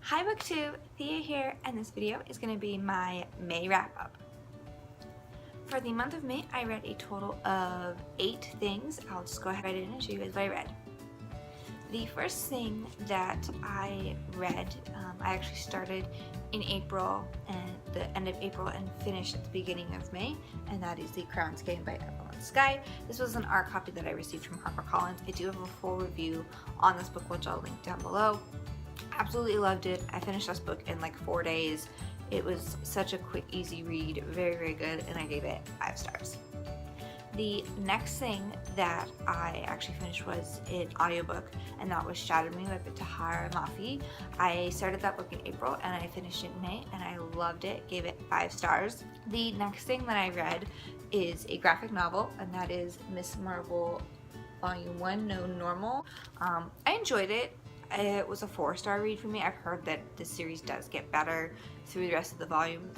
Hi BookTube, Thea here, and this video is going to be my May wrap-up. For the month of May, I read a total of 8 things. I'll just go ahead and show you guys what I read. The first thing that I read, I actually started in April and the end of April and finished at the beginning of May, and that is The Crown's Game by Evelyn Sky. This was an art copy that I received from HarperCollins. I do have a full review on this book, which I'll link down below. Absolutely loved it. I finished this book in like 4 days. It was such a quick, easy read, very, very good, and I gave it 5 stars. The next thing that I actually finished was an audiobook, and that was Shatter Me by Tahara Mafi. I started that book in April and I finished it in May, and I loved it, gave it 5 stars. The next thing that I read is a graphic novel, and that is Miss Marvel Volume 1, No Normal. I enjoyed it. It was a 4-star read for me. I've heard that the series does get better through the rest of the volumes.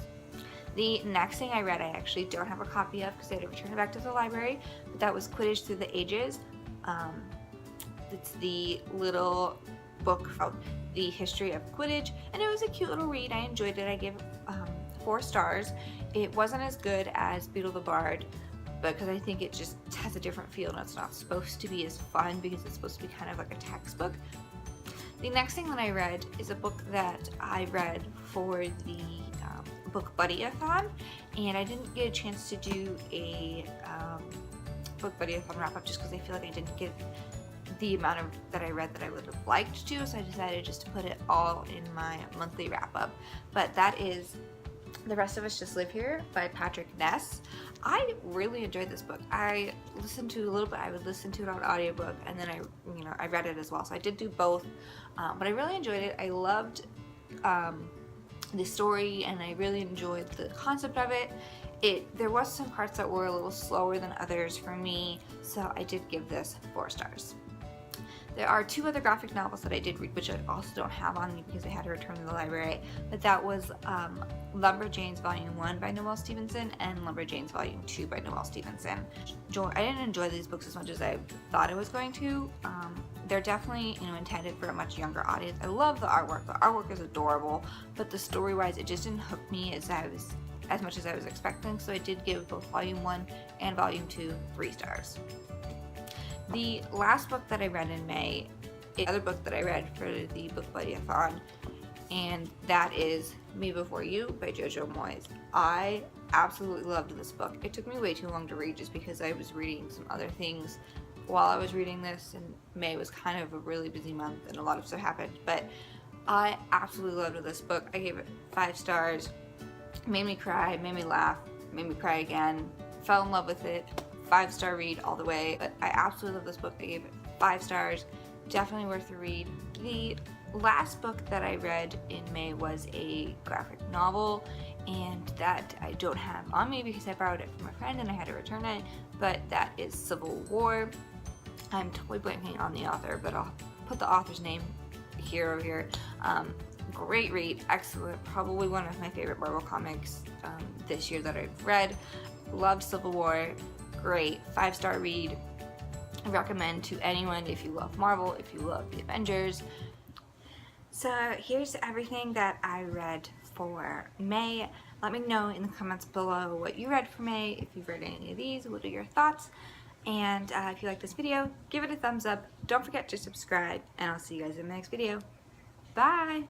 The next thing I read, I actually don't have a copy of because I had to return it back to the library, but that was Quidditch Through the Ages. It's the little book about the history of Quidditch, and it was a cute little read. I enjoyed it. I gave it 4 stars. It wasn't as good as Beetle the Bard, because I think it just has a different feel and it's not supposed to be as fun because it's supposed to be kind of like a textbook. The next thing that I read is a book that I read for the book buddy-a-thon, and I didn't get a chance to do a book buddy-a-thon wrap-up just because I feel like I didn't get the amount of that I read that I would have liked to, so I decided just to put it all in my monthly wrap-up. But that is The Rest of Us Just Live Here by Patrick Ness. I really enjoyed this book. I listened to it a little bit. I would listen to it on audiobook, and then I read it as well. So I did do both, but I really enjoyed it. I loved the story, and I really enjoyed the concept of it. There was some parts that were a little slower than others for me, so I did give this 4 stars. There are 2 other graphic novels that I did read, which I also don't have on me because I had to return to the library, but that was Lumberjanes Volume 1 by Noelle Stevenson and Lumberjanes Volume 2 by Noelle Stevenson. I didn't enjoy these books as much as I thought I was going to. They're definitely intended for a much younger audience. I love the artwork. The artwork is adorable, but the story-wise, it just didn't hook me as much as I was expecting, so I did give both Volume 1 and Volume 2 3 stars. The last book that I read in May is another book that I read for the Book Buddy-a-thon, and that is Me Before You by Jojo Moyes. I absolutely loved this book. It took me way too long to read just because I was reading some other things while I was reading this, and May was kind of a really busy month and a lot of stuff happened, but I absolutely loved this book. I gave it 5 stars. It made me cry, made me laugh, made me cry again, fell in love with it. 5-star read all the way, but I absolutely love this book. I gave it 5 stars. Definitely worth the read. The last book that I read in May was a graphic novel, and that I don't have on me because I borrowed it from a friend and I had to return it, but that is Civil War. I'm totally blanking on the author, but I'll put the author's name here or here. Great read, excellent, probably one of my favorite Marvel comics this year that I've read. Loved Civil War. Great 5-star read. I recommend to anyone if you love Marvel, if you love the Avengers. So here's everything that I read for May. Let me know in the comments below what you read for May. If you've read any of these, what are your thoughts? And if you like this video, give it a thumbs up. Don't forget to subscribe, and I'll see you guys in the next video. Bye!